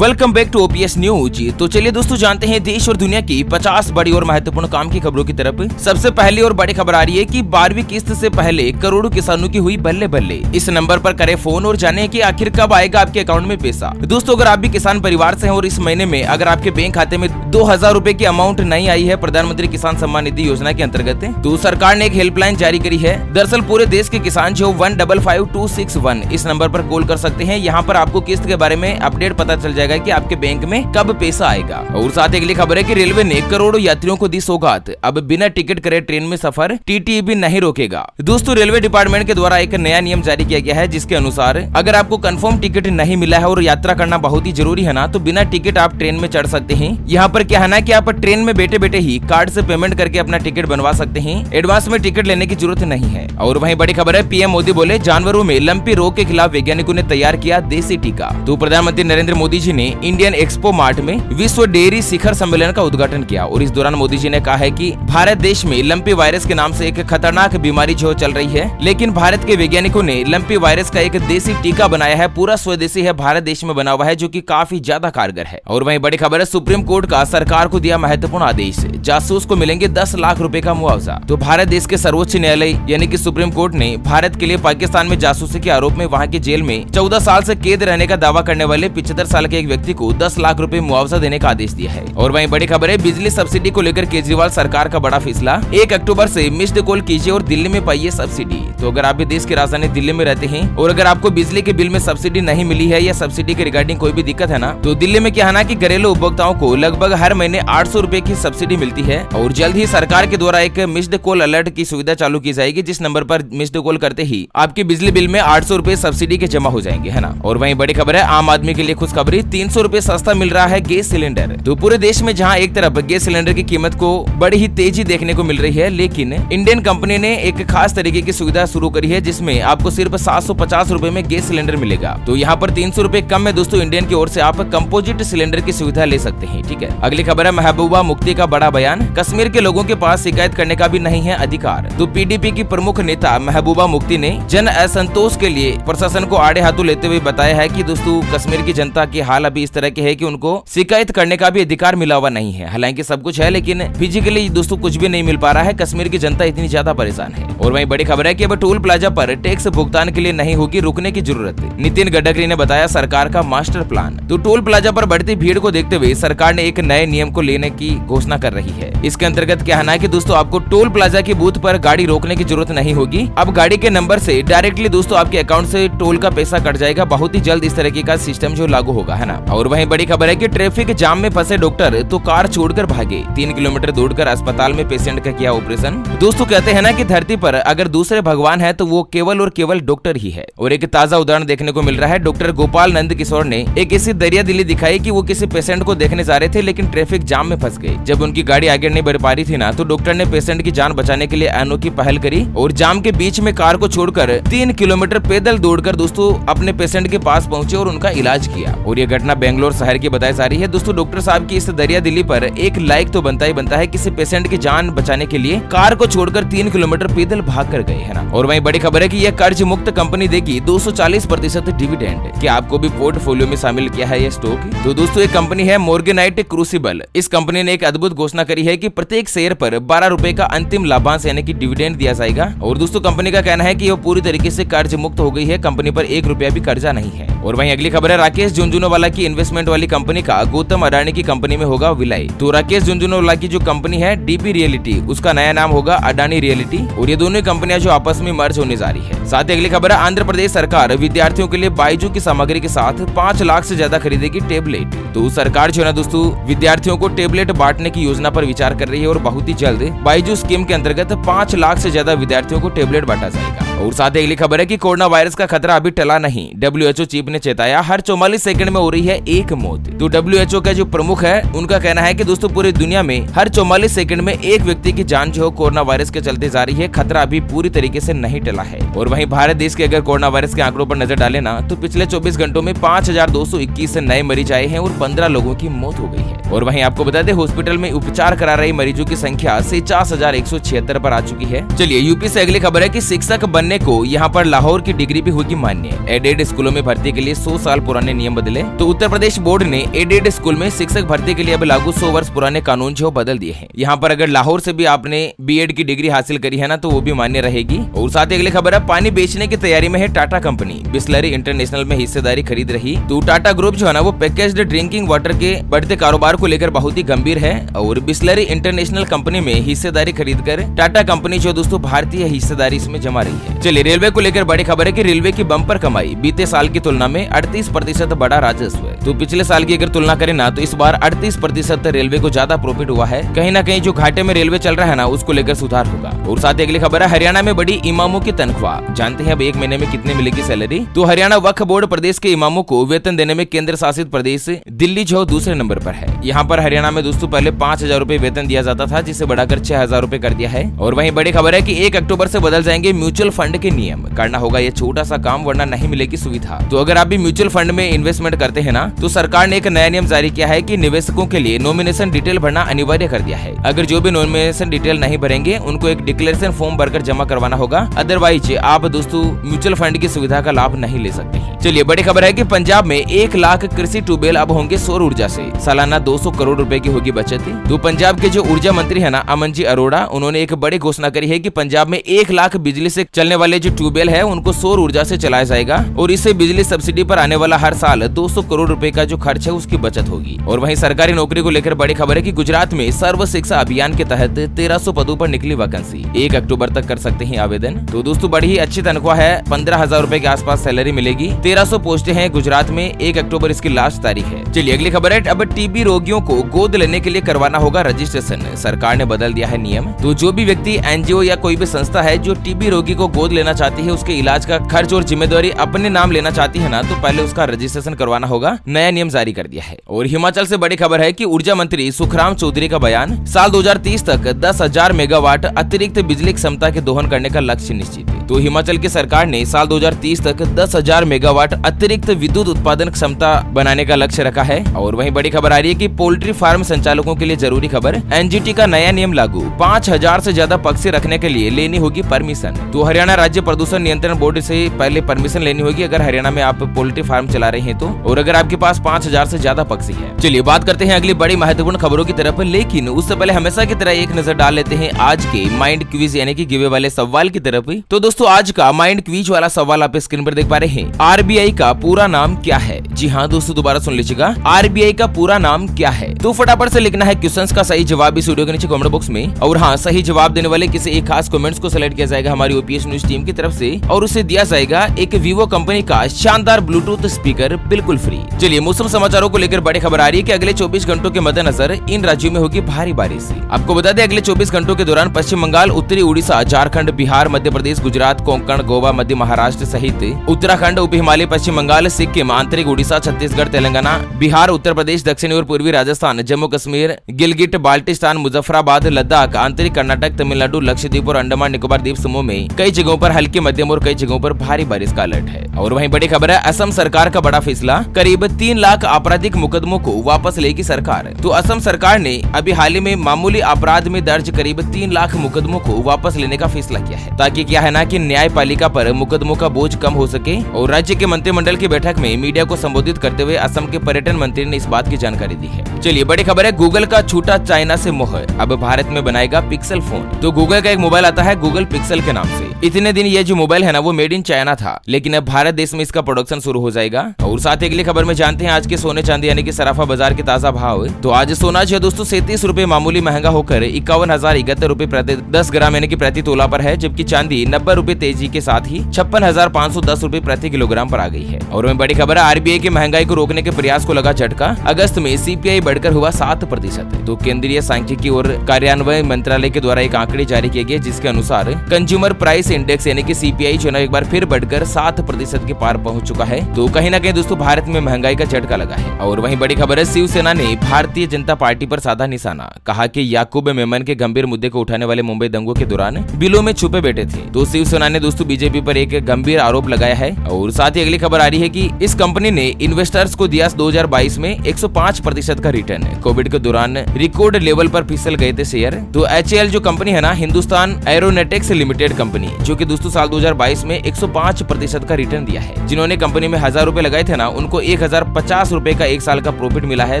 Welcome back to OPS news. तो चलिए दोस्तों जानते हैं देश और दुनिया की 50 बड़ी और महत्वपूर्ण काम की खबरों की तरफ। सबसे पहली और बड़ी खबर आ रही है कि 12वीं किस्त से पहले करोड़ों किसानों की हुई बल्ले बल्ले। इस नंबर पर करें फोन और जाने कि आखिर कब आएगा आपके अकाउंट में पैसा। दोस्तों अगर आप भी किसान परिवार से हैं और इस महीने में अगर आपके बैंक खाते में 2000 रूपए की अमाउंट नहीं आई है प्रधानमंत्री किसान सम्मान निधि योजना के अंतर्गत, तो सरकार ने एक हेल्पलाइन जारी करी है। दरअसल पूरे देश के किसान जो 155261 इस नंबर पर कॉल कर सकते हैं। यहाँ पर आपको किस्त के बारे में अपडेट पता चल जाएगा कि आपके बैंक में कब पैसा आएगा। और साथ ही अगली खबर है कि रेलवे ने करोड़ों यात्रियों को दी सौगात, अब बिना टिकट करे ट्रेन में सफर टीटीई भी नहीं रोकेगा। दोस्तों रेलवे डिपार्टमेंट के द्वारा एक नया नियम जारी किया गया है जिसके अनुसार अगर आपको कंफर्म टिकट नहीं मिला है और यात्रा करना बहुत ही जरूरी है ना, तो बिना टिकट आप ट्रेन में चढ़ सकते हैं। यहाँ पर क्या है ना कि आप ट्रेन में बैठे बैठे ही कार्ड से पेमेंट करके अपना टिकट बनवा सकते हैं। एडवांस में टिकट लेने की जरूरत नहीं है। और वहीं बड़ी खबर है पीएम मोदी बोले जानवरों में लंपी रोग के खिलाफ वैज्ञानिकों ने तैयार किया देसी टीका। तो प्रधानमंत्री नरेंद्र मोदी जी ने इंडियन एक्सपो मार्ट में विश्व डेयरी शिखर सम्मेलन का उद्घाटन किया और इस दौरान मोदी जी ने कहा है कि भारत देश में लंपी वायरस के नाम से एक खतरनाक बीमारी जो चल रही है, लेकिन भारत के वैज्ञानिकों ने लंपी वायरस का एक देसी टीका बनाया है। पूरा स्वदेशी है, भारत देश में बना हुआ है, जो कि काफी ज्यादा कारगर है। और वहीं बड़ी खबर है सुप्रीम कोर्ट का सरकार को दिया महत्वपूर्ण आदेश, जासूस को मिलेंगे 10 लाख रुपए का मुआवजा। तो भारत देश के सर्वोच्च न्यायालय यानी कि सुप्रीम कोर्ट ने भारत के लिए पाकिस्तान में जासूसी के आरोप में वहां की जेल में 14 साल से कैद रहने का दावा करने वाले 75 साल के एक व्यक्ति को 10 लाख रुपए मुआवजा देने का आदेश दिया है। और वहीं बड़ी खबर है बिजली सब्सिडी को लेकर केजरीवाल सरकार का बड़ा फैसला, 1 अक्टूबर से मिस्ड कॉल कीजिए और दिल्ली में पाइए सब्सिडी। तो अगर आप भी देश की राजधानी दिल्ली में रहते हैं और अगर आपको बिजली के बिल में सब्सिडी नहीं मिली है या सब्सिडी के रिगार्डिंग कोई भी दिक्कत है ना, तो दिल्ली में क्या है ना कि घरेलू उपभोक्ताओं को लगभग हर महीने 800 रुपए की सब्सिडी मिलती है। और जल्द ही सरकार के द्वारा एक मिस्ड कॉल अलर्ट की सुविधा चालू की जाएगी, जिस नंबर पर मिस्ड कॉल करते ही आपके बिजली बिल में 800 रुपए सब्सिडी के जमा हो जाएंगे, है ना। और वहीं बड़ी खबर है आम आदमी के लिए खुशखबरी, 300 रुपए सस्ता मिल रहा है गैस सिलेंडर। तो पूरे देश में जहां एक तरफ गैस सिलेंडर की कीमत को बड़ी ही तेजी देखने को मिल रही है, लेकिन इंडियन कंपनी ने एक खास तरीके की सुविधा शुरू करी है जिसमें आपको सिर्फ 750 रुपए में गैस सिलेंडर मिलेगा। तो यहाँ पर 300 रुपए कम में दोस्तों इंडियन की ओर से आप कंपोजिट सिलेंडर की सुविधा ले सकते हैं, ठीक है। अगली खबर है महबूबा मुफ्ती का बड़ा बयान, कश्मीर के लोगों के पास शिकायत करने का भी नहीं है अधिकार। तो पीडीपी की प्रमुख नेता महबूबा मुफ्ती ने जन असंतोष के लिए प्रशासन को आड़े हाथों लेते हुए बताया है कि दोस्तों कश्मीर की जनता की हाल अभी इस तरह की है कि उनको शिकायत करने का भी अधिकार मिला हुआ नहीं है। हालांकि सब कुछ है लेकिन फिजिकली दोस्तों कुछ भी नहीं मिल पा रहा है। कश्मीर की जनता इतनी ज्यादा परेशान है। और वहीं बड़ी खबर है कि अब टोल प्लाजा पर टैक्स भुगतान के लिए नहीं होगी रुकने की जरूरत। नितिन गडकरी ने बताया सरकार का मास्टर प्लान। तो टोल प्लाजा पर बढ़ती भीड़ को देखते हुए सरकार ने एक नए नियम को लेने की घोषणा कर रही है। इसके अंतर्गत क्या है कि दोस्तों आपको टोल प्लाजा के बूथ पर गाड़ी रोकने की जरूरत नहीं होगी। अब गाड़ी के नंबर से डायरेक्टली दोस्तों आपके अकाउंट से टोल का पैसा कट जाएगा। बहुत ही जल्द इस तरीके का सिस्टम जो लागू होगा, है ना। और वहीं बड़ी खबर है कि ट्रैफिक जाम में फंसे डॉक्टर तो कार छोड़कर भागे, 3 किलोमीटर दौड़कर अस्पताल में पेशेंट का किया ऑपरेशन। दोस्तों कहते हैं ना कि धरती पर अगर दूसरे भगवान है तो वो केवल और केवल डॉक्टर ही है। और एक ताजा उदाहरण देखने को मिल रहा है। डॉक्टर गोपाल नंद किशोर ने एक ऐसी दरिया दिली दिखाई कि वो किसी पेशेंट को देखने जा रहे थे लेकिन ट्रैफिक जाम में फंस गए। जब उनकी गाड़ी आगे नहीं बढ़ पा रही थी ना, तो डॉक्टर ने पेशेंट की जान बचाने के लिए अनोखी पहल करी और जाम के बीच में कार को छोड़कर 3 किलोमीटर पैदल दौड़कर दोस्तों अपने पेशेंट के पास पहुंचे और उनका इलाज किया। और ये घटना बेंगलोर शहर की बताई जा रही है। दोस्तों डॉक्टर साहब की इस दरिया दिली पर एक लाइक तो बनता ही बनता है। किसी पेशेंट की जान बचाने के लिए कार को छोड़कर 3 किलोमीटर पैदल भाग कर गए, है ना। और वहीं बड़ी खबर है कि यह कर्ज मुक्त कंपनी देगी 240% डिविडेंड। क्या आपको भी पोर्टफोलियो में शामिल किया है ये स्टॉक? तो दोस्तों एक कंपनी है मोर्गेनाइट क्रूसिबल। इस कंपनी ने एक अद्भुत घोषणा करी है कि प्रत्येक शेयर पर 12 रुपए का अंतिम लाभांश यानी कि डिविडेंड दिया जाएगा। और दोस्तों कंपनी का कहना है कि वो पूरी तरीके से कर्ज मुक्त हो गई है, कंपनी पर 1 रुपया भी कर्जा नहीं है। और वहीं अगली खबर है राकेश झुनझुनवाला की इन्वेस्टमेंट वाली कंपनी का गौतम अडानी की कंपनी में होगा विलय। तो राकेश झुनझुनवाला की जो कंपनी है डीपी रियलिटी, उसका नया नाम होगा अडानी रियलिटी। और ये दोनों कंपनियां जो आपस में मर्ज होने जा रही है। साथ ही अगली खबर है आंध्र प्रदेश सरकार विद्यार्थियों के लिए बाइजू की सामग्री के साथ 5 लाख से ज्यादा खरीदेगी टेबलेट। तो सरकार जो है ना दोस्तों विद्यार्थियों को टेबलेट बांटने की योजना पर विचार कर रही है और बहुत ही जल्द बाइजू स्कीम के अंतर्गत 5 लाख से ज्यादा विद्यार्थियों को टेबलेट बांटा जाएगा। और साथ ही अगली खबर है कि कोरोना वायरस का खतरा अभी टला नहीं। WHO चीफ ने चेताया हर 44 सेकंड में हो रही है एक मौत। तो WHO का जो प्रमुख है उनका कहना है कि दोस्तों पूरी दुनिया में हर 44 सेकंड में एक व्यक्ति की जान जो कोरोना वायरस के चलते जा रही है। खतरा अभी पूरी तरीके से नहीं टला है। और वहीं भारत देश के अगर कोरोना वायरस के आंकड़ों पर नजर डाले ना, तो पिछले 24 घंटों में 5221 नए मरीज आए हैं और 15 लोगों की मौत हो गई है। और वहीं आपको बता दें हॉस्पिटल में उपचार करा रहे मरीजों की संख्या 50,176 पर आ चुकी है। चलिए यूपी से अगली खबर है कि शिक्षक बनने को यहाँ पर लाहौर की डिग्री भी होगी मान्य। एडेड स्कूलों में भर्ती के लिए 100 साल पुराने नियम बदले। तो उत्तर प्रदेश बोर्ड ने एडेड स्कूल में शिक्षक भर्ती के लिए अब लागू 100 वर्ष पुराने कानून जो बदल दिए हैं। यहाँ पर अगर लाहौर से भी आपने बीएड की डिग्री हासिल करी है ना तो वो भी मान्य रहेगी। और साथ ही अगली खबर है, पानी बेचने की तैयारी में है टाटा कंपनी, बिस्लरी इंटरनेशनल में हिस्सेदारी खरीद रही। तो टाटा ग्रुप जो है ना वो पैकेज्ड ड्रिंकिंग वाटर के बढ़ते कारोबार को लेकर बहुत ही गंभीर है और बिस्लरी इंटरनेशनल कंपनी में हिस्सेदारी खरीद कर टाटा कंपनी जो दोस्तों भारतीय हिस्सेदारी इसमें जमा रही है। चलिए रेलवे को लेकर बड़ी खबर है कि रेलवे की बम्पर कमाई बीते साल की तुलना में 38% बढ़ा राजस्व है। तो पिछले साल की अगर तुलना करें ना तो इस बार 38% रेलवे को ज्यादा प्रॉफिट हुआ है। कहीं ना कहीं जो घाटे में रेलवे चल रहा है ना उसको लेकर सुधार होगा। और साथ ही अगली खबर है, हरियाणा में बड़ी इमामों की तनख्वाह। जानते हैं अब एक महीने में कितने मिलेगी सैलरी? तो हरियाणा वक्फ बोर्ड प्रदेश के इमामों को वेतन देने में केंद्र शासित प्रदेश दिल्ली जो दूसरे नंबर पर है। यहाँ पर हरियाणा में दोस्तों पहले 5,000 रूपए वेतन दिया जाता था, जिसे बढ़ाकर 6,000 रूपए कर दिया है। और वहीं बड़ी खबर है कि 1 अक्टूबर से बदल जाएंगे म्यूचुअल फंड के नियम। करना होगा ये छोटा सा काम, वरना नहीं मिलेगी सुविधा। तो अगर आप भी म्यूचुअल फंड में इन्वेस्टमेंट करते हैं ना तो सरकार ने एक नया नियम जारी किया है कि निवेशकों के लिए नॉमिनेशन डिटेल भरना अनिवार्य कर दिया है। अगर जो भी नॉमिनेशन डिटेल नहीं भरेंगे उनको एक डिक्लेरेशन फॉर्म भरकर जमा करवाना होगा, अदरवाइज आप दोस्तों म्यूचुअल फंड की सुविधा का लाभ नहीं ले सकते हैं। चलिए बड़ी खबर है कि पंजाब में 1 लाख कृषि ट्यूबवेल अब होंगे सौर ऊर्जा से, सालाना 200 करोड़ रुपए की होगी बचत। तो पंजाब के जो ऊर्जा मंत्री है ना अमन जी अरोड़ा, उन्होंने एक बड़ी घोषणा करी है कि पंजाब में 1 लाख बिजली से चलने वाले जो ट्यूबवेल है उनको सौर ऊर्जा से चलाया जाएगा और इससे बिजली सब्सिडी पर आने वाला हर साल 200 करोड़ रुपए का जो खर्च है उसकी बचत होगी। और वहीं सरकारी नौकरी को लेकर बड़ी खबर है कि गुजरात में सर्व शिक्षा अभियान के तहत 1300 पदों पर निकली वैकेंसी, 1 अक्टूबर तक कर सकते हैं आवेदन। तो दोस्तों बड़ी ही अच्छी तनख्वाह है, 15,000 रूपए के आसपास सैलरी मिलेगी। 1300 पोस्टें हैं गुजरात में, 1 अक्टूबर इसकी लास्ट तारीख है। चलिए अगली खबर है, अब टीबी रोगियों को गोद लेने के लिए करवाना होगा रजिस्ट्रेशन, सरकार ने बदल दिया है नियम। तो जो भी व्यक्ति एनजीओ या कोई भी संस्था है जो टीबी रोगी को गोद लेना चाहती है, उसके इलाज का खर्च और जिम्मेदारी अपने नाम लेना चाहती है ना, तो पहले उसका रजिस्ट्रेशन करवाना होगा। नया नियम जारी कर दिया है। और हिमाचल से बड़ी खबर है कि ऊर्जा मंत्री सुखराम चौधरी का बयान, साल 2030 तक 10,000 मेगावाट अतिरिक्त बिजली क्षमता के दोहन करने का लक्ष्य निश्चित है। तो हिमाचल की सरकार ने साल 2030 तक 10,000 मेगावाट अतिरिक्त विद्युत उत्पादन क्षमता बनाने का लक्ष्य रखा है। और वहीं बड़ी खबर आ रही है कि पोल्ट्री फार्म संचालकों के लिए जरूरी खबर, एनजीटी का नया नियम लागू, 5,000 से ज्यादा पक्षी रखने के लिए लेनी होगी परमिशन। तो हरियाणा राज्य प्रदूषण नियंत्रण बोर्ड से पहले परमिशन लेनी होगी अगर हरियाणा में आप पोल्ट्री फार्म चला रहे हैं तो, और अगर आपके पास 5,000 से ज्यादा पक्षी है। चलिए बात करते हैं अगली बड़ी महत्वपूर्ण खबरों की तरफ, लेकिन उससे पहले हमेशा की तरह एक नजर डाल लेते हैं आज के माइंड क्विज यानी कि गिवे वाले सवाल की तरफ। तो दोस्तों आज का माइंड क्विज वाला सवाल आप स्क्रीन पर देख पा रहे हैं, आरबीआई का पूरा नाम क्या है? जी हाँ दोस्तों दोबारा सुन लीजिएगा, आरबीआई का पूरा नाम क्या है? तो फटाफट से लिखना है क्वेश्चंस का सही जवाब इस वीडियो के नीचे कमेंट बॉक्स में। और हाँ, सही जवाब देने वाले किसी एक खास कमेंट्स को सिलेक्ट किया जाएगा हमारी ओपीएस न्यूज टीम की तरफ से और उसे दिया जाएगा एक वीवो कंपनी का शानदार ब्लूटूथ स्पीकर बिल्कुल फ्री। चलिए मौसम समाचारों को लेकर बड़ी खबर आ रही है कि अगले 24 घंटों के मद्देनजर इन राज्यों में होगी भारी बारिश। आपको बता दें अगले 24 घंटों के दौरान पश्चिम बंगाल, उत्तरी उड़ीसा, झारखंड, बिहार, मध्य प्रदेश, गुजरात, कोंकण, गोवा, मध्य महाराष्ट्र सहित उत्तराखंड, उप हिमालय, पश्चिम बंगाल, सिक्किम, आंतरिक उड़ीसा, छत्तीसगढ़, तेलंगाना, बिहार, उत्तर प्रदेश, दक्षिणी और पूर्वी राजस्थान, जम्मू कश्मीर, गिलगिट बाल्टिस्तान, मुजफ्फराबाद, लद्दाख, आंतरिक कर्नाटक, तमिलनाडु, लक्षद्वीप और अंडमान निकोबार द्वीप समूह में कई जगहों पर हल्की मध्यम और कई जगहों पर भारी बारिश का अलर्ट है। और वहीं बड़ी खबर है, असम सरकार का बड़ा फैसला, करीब 3 लाख आपराधिक मुकदमों को वापस लेगी सरकार। तो असम सरकार ने अभी हाल ही में मामूली अपराध में दर्ज करीब 3 लाख मुकदमों को वापस लेने का फैसला किया है, ताकि क्या है ना कि न्यायपालिका पर मुकदमों का बोझ कम हो सके। और राज्य के मंत्रिमंडल की बैठक में मीडिया को संबोधित करते हुए असम के पर्यटन मंत्री ने इस बात की जानकारी दी है। चलिए बड़ी खबर है, गूगल का छूटा चाइना से मोह, अब भारत में बनाएगा पिक्सल फोन। तो गूगल का एक मोबाइल आता है गूगल पिक्सल के नाम से। इतने दिन ये जो मोबाइल है ना वो मेड इन चाइना था, लेकिन अब भारत देश में इसका प्रोडक्शन शुरू हो जाएगा। और साथ ही अगली खबर में जानते हैं आज के सोने चांदी यानी कि सराफा बाजार के ताजा भाव। तो आज सोना जो है दोस्तों 37 रुपए मामूली महंगा होकर 51,071 रुपए प्रति 10 ग्राम यानी कि प्रति तोला पर है, जबकि चांदी 90 रुपए तेजी के साथ ही 56,510 रुपए प्रति किलोग्राम पर आ गई है। और वहीं बड़ी खबर है, आरबीआई की महंगाई को रोकने के प्रयास को लगा झटका, अगस्त में सीपीआई बढ़कर हुआ 7%। तो केंद्रीय सांख्यिकी और कार्यान्वयन मंत्रालय के द्वारा एक आंकड़े जारी किए गए, जिसके अनुसार कंज्यूमर प्राइस इंडेक्स यानी कि सीपीआई जो है एक बार फिर बढ़कर 7% के पार पहुंच चुका है। तो कहीं ना कहीं दोस्तों भारत में महंगाई का झटका लगा है। और वहीं बड़ी खबर है, शिवसेना ने भारतीय जनता पार्टी पर साधा निशाना, कहा कि याकूब मेमन के गंभीर मुद्दे को उठाने वाले मुंबई दंगों के दौरान बिलों में छुपे बैठे थे। तो शिवसेना ने दोस्तों बीजेपी पर एक गंभीर आरोप लगाया है। और साथ ही अगली खबर आ रही है कि इस कंपनी ने इन्वेस्टर्स को दिया 2022 में 105% का रिटर्न। कोविड के दौरान रिकॉर्ड लेवल पर फिसल गए थे शेयर। तो HAL जो कंपनी है ना, हिंदुस्तान एरोनॉटिक्स लिमिटेड कंपनी, जो कि दोस्तों साल 2022 में 105% का रिटर्न दिया है। जिन्होंने कंपनी में 1,000 रुपए लगाए थे ना, उनको 1050 रुपए का 1 साल का प्रॉफिट मिला है।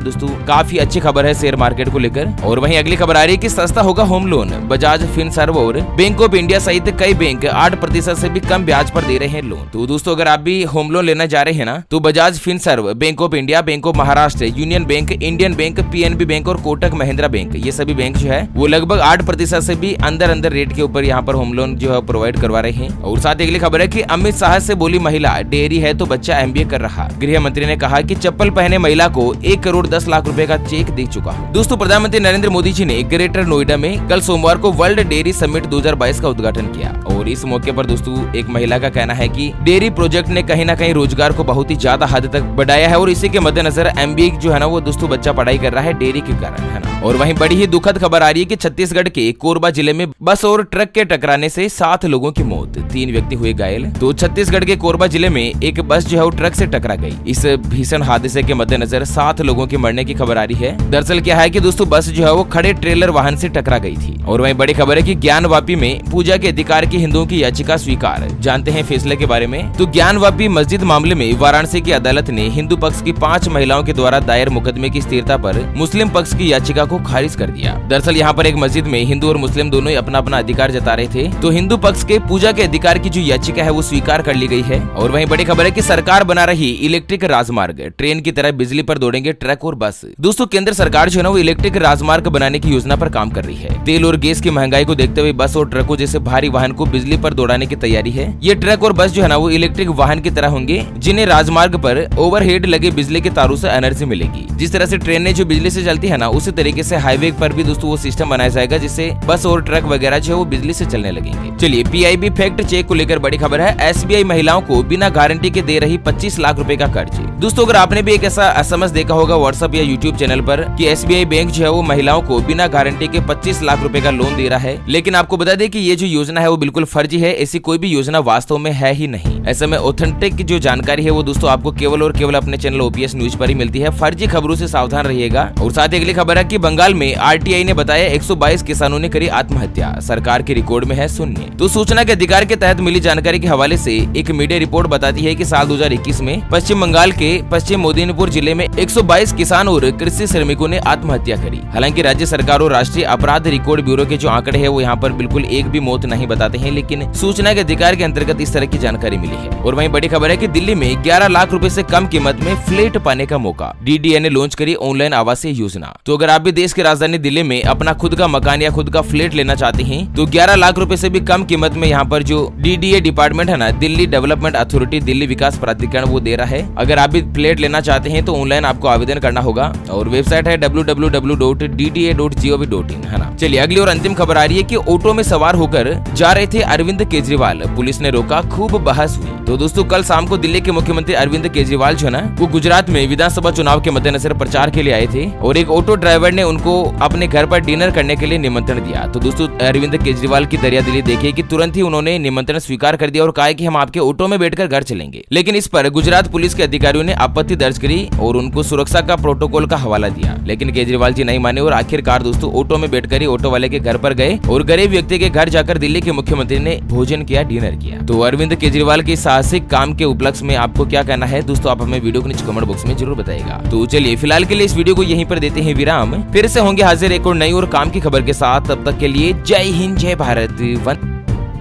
दोस्तों काफी अच्छी खबर है शेयर मार्केट को लेकर। और वहीं अगली खबर आ रही है कि सस्ता होगा होम लोन, बजाज फिनसर्व और बैंक ऑफ इंडिया सहित कई बैंक 8% से भी कम ब्याज पर दे रहे हैं लोन। तो दोस्तों अगर आप भी होम लोन लेना जा रहे हैं ना, तो Bajaj Finserv, bank of India, bank of Maharashtra, union bank, Indian bank, PNB bank और कोटक महिंद्रा बैंक, ये सभी बैंक जो है वो लगभग 8% से भी अंदर रेट के ऊपर यहाँ पर होम लोन जो है प्रोवाइड करवा रहे हैं। और साथ ही अगली खबर है कि अमित शाह से बोली महिला, डेयरी है तो बच्चा एमबीए कर रहा। गृह मंत्री ने कहा कि चप्पल पहने महिला को 1 करोड़ 10 लाख रुपए का चेक दे चुका। दोस्तों प्रधानमंत्री नरेंद्र मोदी जी ने ग्रेटर नोएडा में कल सोमवार को वर्ल्ड डेयरी समिट 2022 का उद्घाटन किया। और इस मौके पर दोस्तों एक महिला का कहना है कि डेयरी प्रोजेक्ट ने कहीं ना कहीं रोजगार को बहुत ही ज्यादा हद तक बढ़ाया है और इसी के मद्देनजर एमबीए जो है ना वो दोस्तों बच्चा पढ़ाई कर रहा है डेयरी के कारण, है ना। और वहीं बड़ी ही दुखद खबर आ रही है कि छत्तीसगढ़ के कोरबा जिले में बस और ट्रक के टकराने से 7 लोगों की मौत, 3 व्यक्ति हुए घायल। तो छत्तीसगढ़ के कोरबा जिले में एक बस जो है वो ट्रक से टकरा गई। इस भीषण हादसे के मद्देनजर 7 लोगों के मरने की खबर आ रही है। दरअसल क्या है कि दोस्तों बस जो है वो खड़े ट्रेलर वाहन से टकरा गई थी। और वहीं बड़ी खबर है कि ज्ञानवापी में पूजा के अधिकार की हिंदुओं की याचिका स्वीकार। जानते हैं फैसले के बारे में। तो ज्ञानवापी मस्जिद मामले में वाराणसी की अदालत ने हिंदू पक्ष की 5 महिलाओं के द्वारा दायर मुकदमे की स्थिरता पर मुस्लिम पक्ष की याचिका को खारिज कर दिया। दरअसल यहाँ पर एक मस्जिद में हिंदू और मुस्लिम दोनों ही अपना अपना अधिकार जता रहे थे, तो हिंदू पक्ष के पूजा के अधिकार की जो याचिका है वो स्वीकार कर ली गई है। और वहीं बड़ी खबर है कि सरकार बना रही इलेक्ट्रिक राजमार्ग, ट्रेन की तरह बिजली पर दौड़ेंगे ट्रक और बस। दोस्तों केंद्र सरकार जो है ना वो इलेक्ट्रिक राजमार्ग बनाने की योजना पर काम कर रही है। तेल और गैस की महंगाई को देखते हुए बस और ट्रकों जैसे भारी वाहन को बिजली पर दौड़ाने की तैयारी है। ये ट्रक और बस जो है ना वो इलेक्ट्रिक वाहन की तरह होंगे, जिन्हें राजमार्ग पर ओवरहेड लगे बिजली के तारों से एनर्जी मिलेगी। जिस तरह से ट्रेनें जो बिजली से चलती है ना, उसी तरीके से हाईवे पर भी दोस्तों वो सिस्टम बनाया जाएगा जिससे बस और ट्रक वगैरह जो है वो बिजली से चलने लगेंगे। चलिए पीआईबी फैक्ट चेक को लेकर बड़ी खबर है। एसबीआई महिलाओं को बिना गारंटी के दे रही 25 लाख रुपए का कर्ज। दोस्तों अगर आपने भी एक ऐसा एसएमएस देखा होगा व्हाट्सएप या यूट्यूब चैनल पर कि एसबीआई बैंक जो है वो महिलाओं को बिना गारंटी के 25 लाख रुपए का लोन दे रहा है, लेकिन आपको बता दें कि ये जो योजना है वो बिल्कुल फर्जी है। ऐसी कोई भी योजना वास्तव में है ही नहीं। ऐसे में ऑथेंटिक जो जानकारी है वो दोस्तों आपको केवल और केवल अपने चैनल ओपीएस न्यूज पर ही मिलती है। फर्जी खबरों से सावधान रहिएगा। और साथ ही अगली खबर है कि बंगाल में आरटीआई ने बताया 122 किसानों ने करी आत्महत्या, सरकार के रिकॉर्ड में है शून्य। तो सूचना के अधिकार के तहत मिली जानकारी के हवाले से एक मीडिया रिपोर्ट बताती है कि साल 2021 में पश्चिम बंगाल के पश्चिम मेदिनीपुर जिले में 122 किसान और कृषि श्रमिकों ने आत्महत्या करी। हालांकि राज्य सरकार और राष्ट्रीय अपराध रिकॉर्ड ब्यूरो के जो आंकड़े हैं वो यहाँ पर बिल्कुल एक भी मौत नहीं बताते हैं, लेकिन सूचना के अधिकार के अंतर्गत इस तरह की जानकारी मिली है। और वहीं बड़ी खबर है कि दिल्ली में 11 लाख रुपए से कम कीमत में फ्लैट पाने का मौका, डीडीए ने लॉन्च करी ऑनलाइन आवासीय योजना। तो अगर आप भी देश की राजधानी दिल्ली में अपना खुद का मकान या खुद का फ्लैट लेना चाहते हैं तो 11 लाख रुपए से भी कम कीमत में यहाँ पर जो डीडीए डिपार्टमेंट है ना, दिल्ली डेवलपमेंट अथॉरिटी, दिल्ली विकास प्राधिकरण, वो दे रहा है। अगर आप भी फ्लैट लेना चाहते हैं तो ऑनलाइन आपको आवेदन करना होगा और वेबसाइट है www.dda.gov.in, है ना। चलिए अगली और अंतिम खबर आ रही है कि ऑटो में सवार होकर जा रहे थे अरविंद केजरीवाल, पुलिस ने रोका, खूब बहस हुई। तो दोस्तों कल शाम को दिल्ली के मुख्यमंत्री अरविंद केजरीवाल जो है ना वो गुजरात में विधानसभा चुनाव के मद्देनजर प्रचार के लिए आए थे और एक ऑटो ड्राइवर ने उनको अपने घर पर डिनर करने के लिए निमंत्रण दिया। तो दोस्तों अरविंद केजरीवाल की दरियादिली देखिए कि तुरंत ही उन्होंने निमंत्रण स्वीकार कर दिया और कहा कि हम आपके ऑटो में बैठकर घर चलेंगे। लेकिन इस पर गुजरात पुलिस के अधिकारियों ने आपत्ति दर्ज करी और उनको सुरक्षा का प्रोटोकॉल का हवाला दिया, लेकिन केजरीवाल जी नहीं माने और आखिरकार दोस्तों ऑटो में बैठकर ही ऑटो वाले के घर पर गए और गरीब व्यक्ति के घर जाकर दिल्ली के मुख्यमंत्री ने भोजन किया, डिनर किया। तो अरविंद केजरीवाल के साहसिक काम के उपलक्ष्य में आपको क्या कहना है दोस्तों, आप हमें वीडियो के नीचे कमेंट बॉक्स में जरूर बताइएगा। तो चलिए फिलहाल के लिए इस वीडियो को यहीं पर देते हैं विराम, फिर से होंगे हाजिर एक और नई और काम की खबर के साथ। तब तक के लिए जय हिंद, जय भारत।